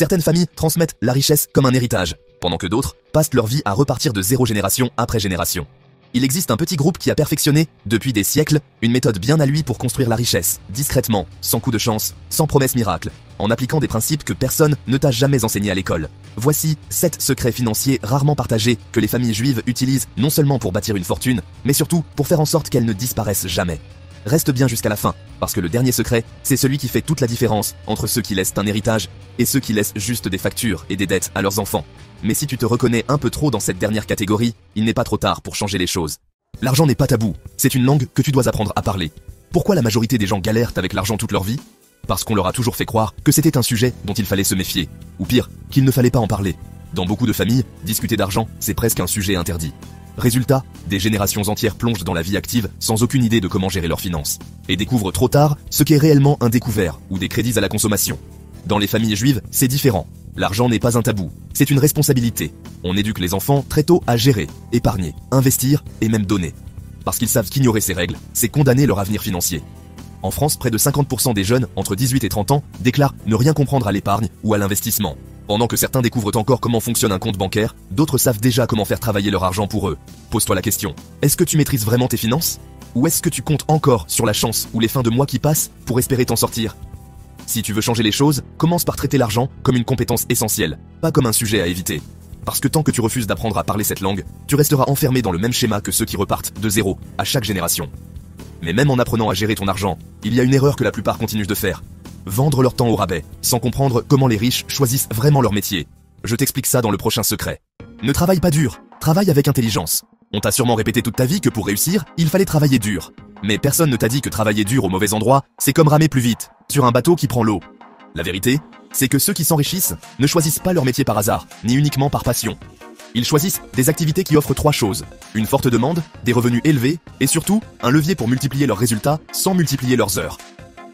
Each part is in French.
Certaines familles transmettent la richesse comme un héritage, pendant que d'autres passent leur vie à repartir de zéro génération après génération. Il existe un petit groupe qui a perfectionné, depuis des siècles, une méthode bien à lui pour construire la richesse, discrètement, sans coup de chance, sans promesse miracle, en appliquant des principes que personne ne t'a jamais enseignés à l'école. Voici 7 secrets financiers rarement partagés que les familles juives utilisent non seulement pour bâtir une fortune, mais surtout pour faire en sorte qu'elles ne disparaissent jamais. Reste bien jusqu'à la fin, parce que le dernier secret, c'est celui qui fait toute la différence entre ceux qui laissent un héritage et ceux qui laissent juste des factures et des dettes à leurs enfants. Mais si tu te reconnais un peu trop dans cette dernière catégorie, il n'est pas trop tard pour changer les choses. L'argent n'est pas tabou, c'est une langue que tu dois apprendre à parler. Pourquoi la majorité des gens galèrent avec l'argent toute leur vie? Parce qu'on leur a toujours fait croire que c'était un sujet dont il fallait se méfier, ou pire, qu'il ne fallait pas en parler. Dans beaucoup de familles, discuter d'argent, c'est presque un sujet interdit. Résultat, des générations entières plongent dans la vie active sans aucune idée de comment gérer leurs finances, et découvrent trop tard ce qu'est réellement un découvert ou des crédits à la consommation. Dans les familles juives, c'est différent. L'argent n'est pas un tabou, c'est une responsabilité. On éduque les enfants très tôt à gérer, épargner, investir et même donner. Parce qu'ils savent qu'ignorer ces règles, c'est condamner leur avenir financier. En France, près de 50% des jeunes entre 18 et 30 ans déclarent ne rien comprendre à l'épargne ou à l'investissement. Pendant que certains découvrent encore comment fonctionne un compte bancaire, d'autres savent déjà comment faire travailler leur argent pour eux. Pose-toi la question, est-ce que tu maîtrises vraiment tes finances? Ou est-ce que tu comptes encore sur la chance ou les fins de mois qui passent pour espérer t'en sortir? Si tu veux changer les choses, commence par traiter l'argent comme une compétence essentielle, pas comme un sujet à éviter. Parce que tant que tu refuses d'apprendre à parler cette langue, tu resteras enfermé dans le même schéma que ceux qui repartent de zéro à chaque génération. Mais même en apprenant à gérer ton argent, il y a une erreur que la plupart continuent de faire. Vendre leur temps au rabais, sans comprendre comment les riches choisissent vraiment leur métier. Je t'explique ça dans le prochain secret. Ne travaille pas dur, travaille avec intelligence. On t'a sûrement répété toute ta vie que pour réussir, il fallait travailler dur. Mais personne ne t'a dit que travailler dur au mauvais endroit, c'est comme ramer plus vite, sur un bateau qui prend l'eau. La vérité, c'est que ceux qui s'enrichissent ne choisissent pas leur métier par hasard, ni uniquement par passion. Ils choisissent des activités qui offrent 3 choses. Une forte demande, des revenus élevés, et surtout, un levier pour multiplier leurs résultats sans multiplier leurs heures.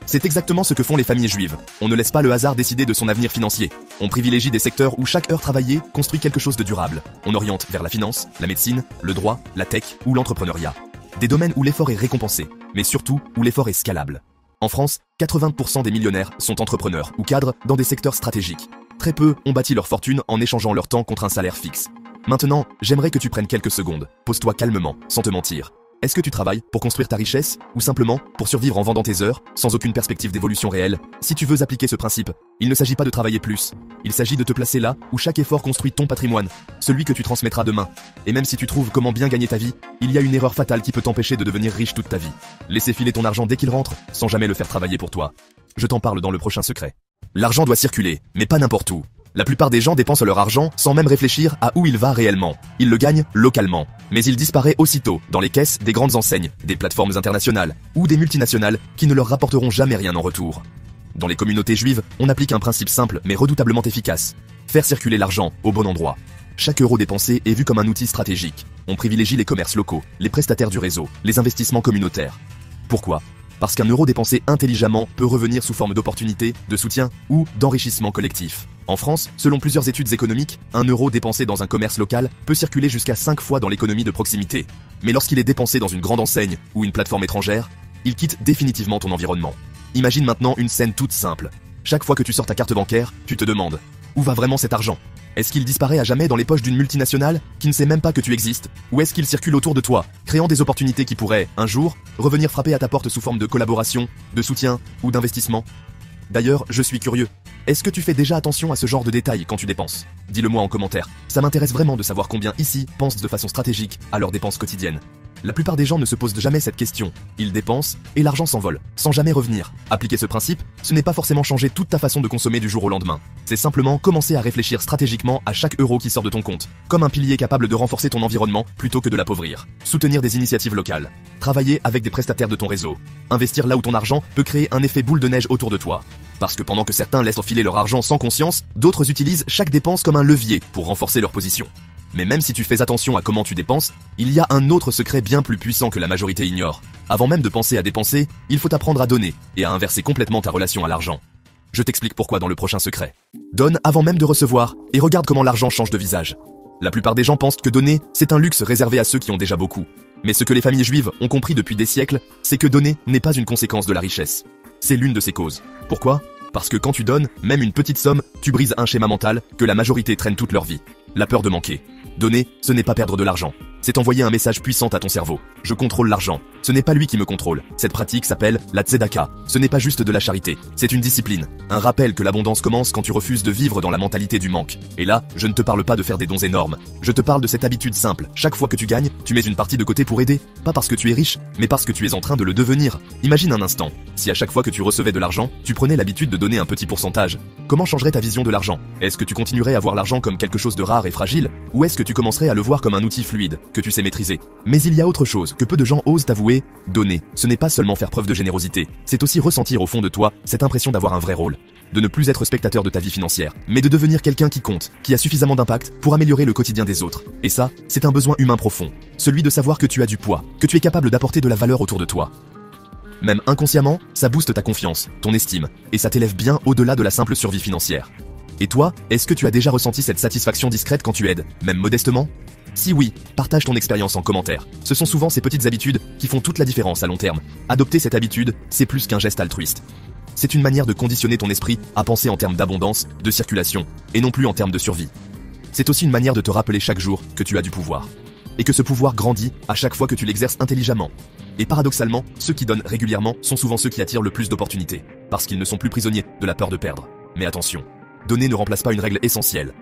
C'est exactement ce que font les familles juives. On ne laisse pas le hasard décider de son avenir financier. On privilégie des secteurs où chaque heure travaillée construit quelque chose de durable. On oriente vers la finance, la médecine, le droit, la tech ou l'entrepreneuriat. Des domaines où l'effort est récompensé, mais surtout où l'effort est scalable. En France, 80% des millionnaires sont entrepreneurs ou cadres dans des secteurs stratégiques. Très peu ont bâti leur fortune en échangeant leur temps contre un salaire fixe. Maintenant, j'aimerais que tu prennes quelques secondes. Pose-toi calmement, sans te mentir. Est-ce que tu travailles pour construire ta richesse ou simplement pour survivre en vendant tes heures, sans aucune perspective d'évolution réelle? Si tu veux appliquer ce principe, il ne s'agit pas de travailler plus. Il s'agit de te placer là où chaque effort construit ton patrimoine, celui que tu transmettras demain. Et même si tu trouves comment bien gagner ta vie, il y a une erreur fatale qui peut t'empêcher de devenir riche toute ta vie. Laisser filer ton argent dès qu'il rentre, sans jamais le faire travailler pour toi. Je t'en parle dans le prochain secret. L'argent doit circuler, mais pas n'importe où. La plupart des gens dépensent leur argent sans même réfléchir à où il va réellement. Ils le gagnent localement, mais il disparaît aussitôt dans les caisses des grandes enseignes, des plateformes internationales ou des multinationales qui ne leur rapporteront jamais rien en retour. Dans les communautés juives, on applique un principe simple mais redoutablement efficace. Faire circuler l'argent au bon endroit. Chaque euro dépensé est vu comme un outil stratégique. On privilégie les commerces locaux, les prestataires du réseau, les investissements communautaires. Pourquoi ? Parce qu'un euro dépensé intelligemment peut revenir sous forme d'opportunité, de soutien ou d'enrichissement collectif. En France, selon plusieurs études économiques, un euro dépensé dans un commerce local peut circuler jusqu'à 5 fois dans l'économie de proximité. Mais lorsqu'il est dépensé dans une grande enseigne ou une plateforme étrangère, il quitte définitivement ton environnement. Imagine maintenant une scène toute simple. Chaque fois que tu sors ta carte bancaire, tu te demandes « Où va vraiment cet argent ? Est-ce qu'il disparaît à jamais dans les poches d'une multinationale qui ne sait même pas que tu existes? Ou est-ce qu'il circule autour de toi, créant des opportunités qui pourraient, un jour, revenir frapper à ta porte sous forme de collaboration, de soutien ou d'investissement? D'ailleurs, je suis curieux. Est-ce que tu fais déjà attention à ce genre de détails quand tu dépenses? Dis-le moi en commentaire. Ça m'intéresse vraiment de savoir combien ici pensent de façon stratégique à leurs dépenses quotidiennes. La plupart des gens ne se posent jamais cette question. Ils dépensent et l'argent s'envole, sans jamais revenir. Appliquer ce principe, ce n'est pas forcément changer toute ta façon de consommer du jour au lendemain. C'est simplement commencer à réfléchir stratégiquement à chaque euro qui sort de ton compte, comme un pilier capable de renforcer ton environnement plutôt que de l'appauvrir. Soutenir des initiatives locales. Travailler avec des prestataires de ton réseau. Investir là où ton argent peut créer un effet boule de neige autour de toi. Parce que pendant que certains laissent enfiler leur argent sans conscience, d'autres utilisent chaque dépense comme un levier pour renforcer leur position. Mais même si tu fais attention à comment tu dépenses, il y a un autre secret bien plus puissant que la majorité ignore. Avant même de penser à dépenser, il faut apprendre à donner et à inverser complètement ta relation à l'argent. Je t'explique pourquoi dans le prochain secret. Donne avant même de recevoir et regarde comment l'argent change de visage. La plupart des gens pensent que donner, c'est un luxe réservé à ceux qui ont déjà beaucoup. Mais ce que les familles juives ont compris depuis des siècles, c'est que donner n'est pas une conséquence de la richesse. C'est l'une de ses causes. Pourquoi ? Parce que quand tu donnes, même une petite somme, tu brises un schéma mental que la majorité traîne toute leur vie. La peur de manquer. Donner, ce n'est pas perdre de l'argent. C'est envoyer un message puissant à ton cerveau. Je contrôle l'argent. Ce n'est pas lui qui me contrôle. Cette pratique s'appelle la tzedaka. Ce n'est pas juste de la charité. C'est une discipline. Un rappel que l'abondance commence quand tu refuses de vivre dans la mentalité du manque. Et là, je ne te parle pas de faire des dons énormes. Je te parle de cette habitude simple. Chaque fois que tu gagnes, tu mets une partie de côté pour aider. Pas parce que tu es riche, mais parce que tu es en train de le devenir. Imagine un instant. Si à chaque fois que tu recevais de l'argent, tu prenais l'habitude de donner un petit pourcentage. Comment changerait ta vision de l'argent? Est-ce que tu continuerais à voir l'argent comme quelque chose de rare et fragile? Ou est-ce que tu commencerais à le voir comme un outil fluide, que tu sais maîtriser? Mais il y a autre chose que peu de gens osent avouer. Donner, ce n'est pas seulement faire preuve de générosité, c'est aussi ressentir au fond de toi cette impression d'avoir un vrai rôle. De ne plus être spectateur de ta vie financière, mais de devenir quelqu'un qui compte, qui a suffisamment d'impact pour améliorer le quotidien des autres. Et ça, c'est un besoin humain profond. Celui de savoir que tu as du poids, que tu es capable d'apporter de la valeur autour de toi. Même inconsciemment, ça booste ta confiance, ton estime, et ça t'élève bien au-delà de la simple survie financière. Et toi, est-ce que tu as déjà ressenti cette satisfaction discrète quand tu aides, même modestement? Si oui, partage ton expérience en commentaire. Ce sont souvent ces petites habitudes qui font toute la différence à long terme. Adopter cette habitude, c'est plus qu'un geste altruiste. C'est une manière de conditionner ton esprit à penser en termes d'abondance, de circulation, et non plus en termes de survie. C'est aussi une manière de te rappeler chaque jour que tu as du pouvoir. Et que ce pouvoir grandit à chaque fois que tu l'exerces intelligemment. Et paradoxalement, ceux qui donnent régulièrement sont souvent ceux qui attirent le plus d'opportunités, parce qu'ils ne sont plus prisonniers de la peur de perdre. Mais attention, donner ne remplace pas une règle essentielle.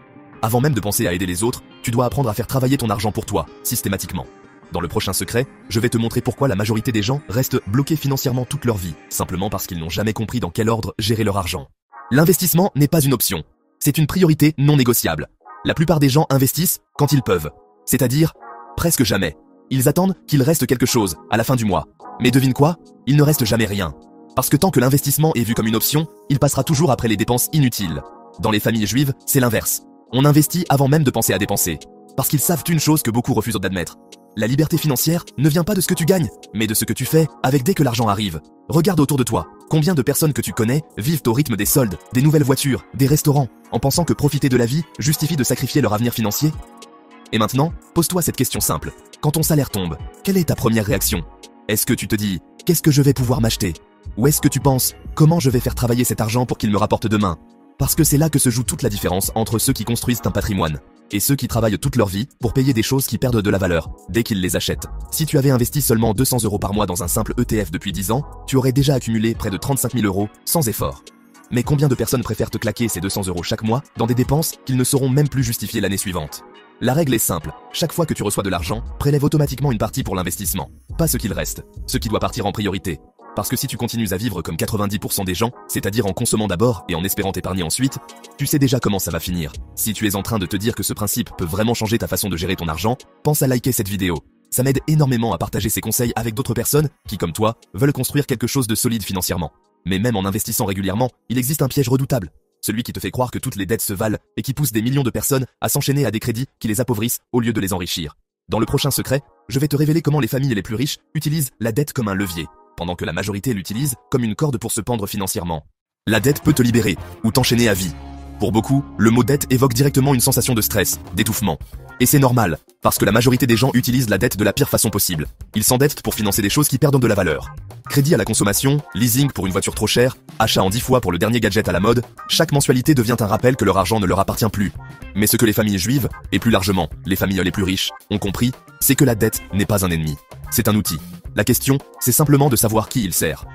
Avant même de penser à aider les autres, tu dois apprendre à faire travailler ton argent pour toi, systématiquement. Dans le prochain secret, je vais te montrer pourquoi la majorité des gens restent bloqués financièrement toute leur vie, simplement parce qu'ils n'ont jamais compris dans quel ordre gérer leur argent. L'investissement n'est pas une option, c'est une priorité non négociable. La plupart des gens investissent quand ils peuvent, c'est-à-dire presque jamais. Ils attendent qu'il reste quelque chose à la fin du mois. Mais devine quoi? Il ne reste jamais rien. Parce que tant que l'investissement est vu comme une option, il passera toujours après les dépenses inutiles. Dans les familles juives, c'est l'inverse. On investit avant même de penser à dépenser. Parce qu'ils savent une chose que beaucoup refusent d'admettre. La liberté financière ne vient pas de ce que tu gagnes, mais de ce que tu fais avec dès que l'argent arrive. Regarde autour de toi. Combien de personnes que tu connais vivent au rythme des soldes, des nouvelles voitures, des restaurants, en pensant que profiter de la vie justifie de sacrifier leur avenir financier? Et maintenant, pose-toi cette question simple. Quand ton salaire tombe, quelle est ta première réaction? Est-ce que tu te dis « Qu'est-ce que je vais pouvoir m'acheter » Ou est-ce que tu penses « Comment je vais faire travailler cet argent pour qu'il me rapporte demain ?» Parce que c'est là que se joue toute la différence entre ceux qui construisent un patrimoine et ceux qui travaillent toute leur vie pour payer des choses qui perdent de la valeur dès qu'ils les achètent. Si tu avais investi seulement 200 € par mois dans un simple ETF depuis 10 ans, tu aurais déjà accumulé près de 35 000 € sans effort. Mais combien de personnes préfèrent te claquer ces 200 € chaque mois dans des dépenses qu'ils ne sauront même plus justifier l'année suivante? La règle est simple, chaque fois que tu reçois de l'argent, prélève automatiquement une partie pour l'investissement. Pas ce qu'il reste, ce qui doit partir en priorité. Parce que si tu continues à vivre comme 90% des gens, c'est-à-dire en consommant d'abord et en espérant épargner ensuite, tu sais déjà comment ça va finir. Si tu es en train de te dire que ce principe peut vraiment changer ta façon de gérer ton argent, pense à liker cette vidéo. Ça m'aide énormément à partager ces conseils avec d'autres personnes qui, comme toi, veulent construire quelque chose de solide financièrement. Mais même en investissant régulièrement, il existe un piège redoutable. Celui qui te fait croire que toutes les dettes se valent et qui pousse des millions de personnes à s'enchaîner à des crédits qui les appauvrissent au lieu de les enrichir. Dans le prochain secret, je vais te révéler comment les familles les plus riches utilisent la dette comme un levier, pendant que la majorité l'utilise comme une corde pour se pendre financièrement. La dette peut te libérer ou t'enchaîner à vie. Pour beaucoup, le mot dette évoque directement une sensation de stress, d'étouffement. Et c'est normal, parce que la majorité des gens utilisent la dette de la pire façon possible. Ils s'endettent pour financer des choses qui perdent de la valeur. Crédit à la consommation, leasing pour une voiture trop chère, achat en 10 fois pour le dernier gadget à la mode, chaque mensualité devient un rappel que leur argent ne leur appartient plus. Mais ce que les familles juives, et plus largement, les familles les plus riches, ont compris, c'est que la dette n'est pas un ennemi. C'est un outil. La question, c'est simplement de savoir qui il sert.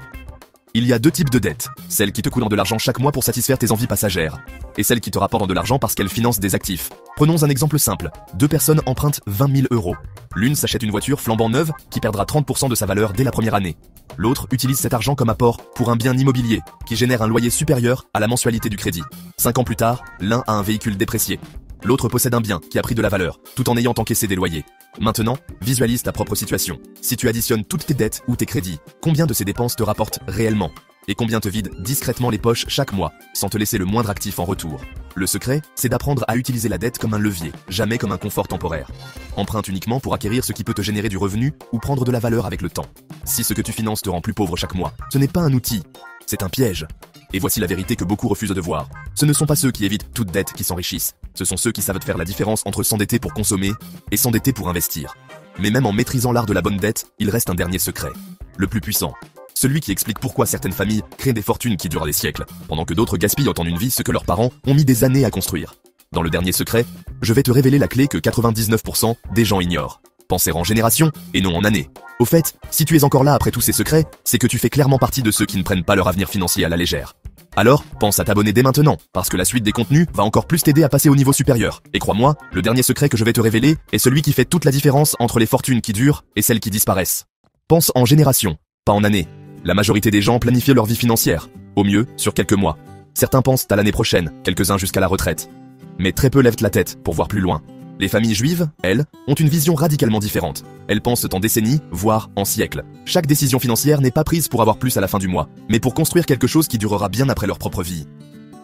Il y a deux types de dettes, celles qui te coûtent de l'argent chaque mois pour satisfaire tes envies passagères, et celles qui te rapportent de l'argent parce qu'elles financent des actifs. Prenons un exemple simple, deux personnes empruntent 20 000 €. L'une s'achète une voiture flambant neuve qui perdra 30% de sa valeur dès la première année. L'autre utilise cet argent comme apport pour un bien immobilier qui génère un loyer supérieur à la mensualité du crédit. 5 ans plus tard, l'un a un véhicule déprécié. L'autre possède un bien qui a pris de la valeur, tout en ayant encaissé des loyers. Maintenant, visualise ta propre situation. Si tu additionnes toutes tes dettes ou tes crédits, combien de ces dépenses te rapportent réellement? Et combien te vident discrètement les poches chaque mois, sans te laisser le moindre actif en retour? Le secret, c'est d'apprendre à utiliser la dette comme un levier, jamais comme un confort temporaire. Emprunte uniquement pour acquérir ce qui peut te générer du revenu ou prendre de la valeur avec le temps. Si ce que tu finances te rend plus pauvre chaque mois, ce n'est pas un outil, c'est un piège. Et voici la vérité que beaucoup refusent de voir. Ce ne sont pas ceux qui évitent toute dette qui s'enrichissent. Ce sont ceux qui savent faire la différence entre s'endetter pour consommer et s'endetter pour investir. Mais même en maîtrisant l'art de la bonne dette, il reste un dernier secret. Le plus puissant. celui qui explique pourquoi certaines familles créent des fortunes qui durent des siècles, pendant que d'autres gaspillent en une vie ce que leurs parents ont mis des années à construire. Dans le dernier secret, je vais te révéler la clé que 99% des gens ignorent. Penser en génération et non en années. Au fait, si tu es encore là après tous ces secrets, c'est que tu fais clairement partie de ceux qui ne prennent pas leur avenir financier à la légère. Alors, pense à t'abonner dès maintenant, parce que la suite des contenus va encore plus t'aider à passer au niveau supérieur. Et crois-moi, le dernier secret que je vais te révéler est celui qui fait toute la différence entre les fortunes qui durent et celles qui disparaissent. Pense en génération, pas en années. La majorité des gens planifient leur vie financière, au mieux sur quelques mois. Certains pensent à l'année prochaine, quelques-uns jusqu'à la retraite. Mais très peu lèvent la tête pour voir plus loin. Les familles juives, elles, ont une vision radicalement différente. Elles pensent en décennies, voire en siècles. Chaque décision financière n'est pas prise pour avoir plus à la fin du mois, mais pour construire quelque chose qui durera bien après leur propre vie.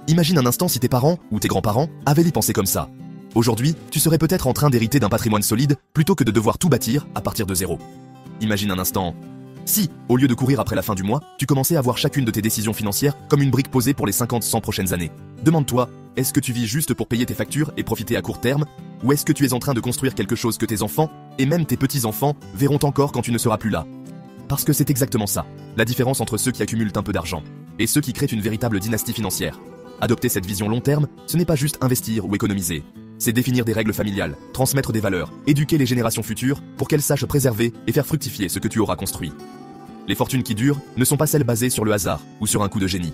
Imagine un instant si tes parents ou tes grands-parents avaient y pensé comme ça. Aujourd'hui, tu serais peut-être en train d'hériter d'un patrimoine solide plutôt que de devoir tout bâtir à partir de zéro. Imagine un instant si, au lieu de courir après la fin du mois, tu commençais à voir chacune de tes décisions financières comme une brique posée pour les 50-100 prochaines années. Demande-toi, est-ce que tu vis juste pour payer tes factures et profiter à court terme? Ou est-ce que tu es en train de construire quelque chose que tes enfants, et même tes petits-enfants, verront encore quand tu ne seras plus là? Parce que c'est exactement ça, la différence entre ceux qui accumulent un peu d'argent, et ceux qui créent une véritable dynastie financière. Adopter cette vision long terme, ce n'est pas juste investir ou économiser. C'est définir des règles familiales, transmettre des valeurs, éduquer les générations futures pour qu'elles sachent préserver et faire fructifier ce que tu auras construit. Les fortunes qui durent ne sont pas celles basées sur le hasard ou sur un coup de génie.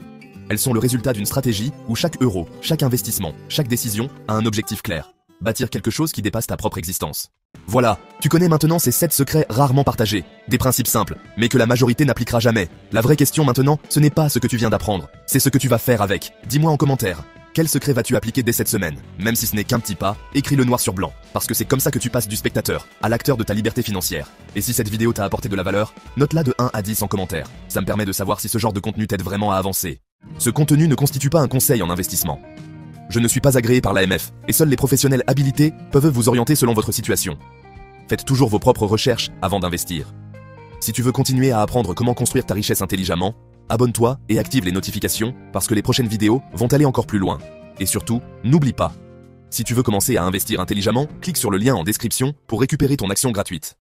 Elles sont le résultat d'une stratégie où chaque euro, chaque investissement, chaque décision a un objectif clair. Bâtir quelque chose qui dépasse ta propre existence. Voilà, tu connais maintenant ces 7 secrets rarement partagés, des principes simples, mais que la majorité n'appliquera jamais. La vraie question maintenant, ce n'est pas ce que tu viens d'apprendre, c'est ce que tu vas faire avec. Dis-moi en commentaire. Quel secret vas-tu appliquer dès cette semaine? Même si ce n'est qu'un petit pas, écris-le noir sur blanc, parce que c'est comme ça que tu passes du spectateur à l'acteur de ta liberté financière. Et si cette vidéo t'a apporté de la valeur, note-la de 1 à 10 en commentaire. Ça me permet de savoir si ce genre de contenu t'aide vraiment à avancer. Ce contenu ne constitue pas un conseil en investissement. Je ne suis pas agréé par l'AMF, et seuls les professionnels habilités peuvent vous orienter selon votre situation. Faites toujours vos propres recherches avant d'investir. Si tu veux continuer à apprendre comment construire ta richesse intelligemment, abonne-toi et active les notifications parce que les prochaines vidéos vont aller encore plus loin. Et surtout, n'oublie pas, si tu veux commencer à investir intelligemment, clique sur le lien en description pour récupérer ton action gratuite.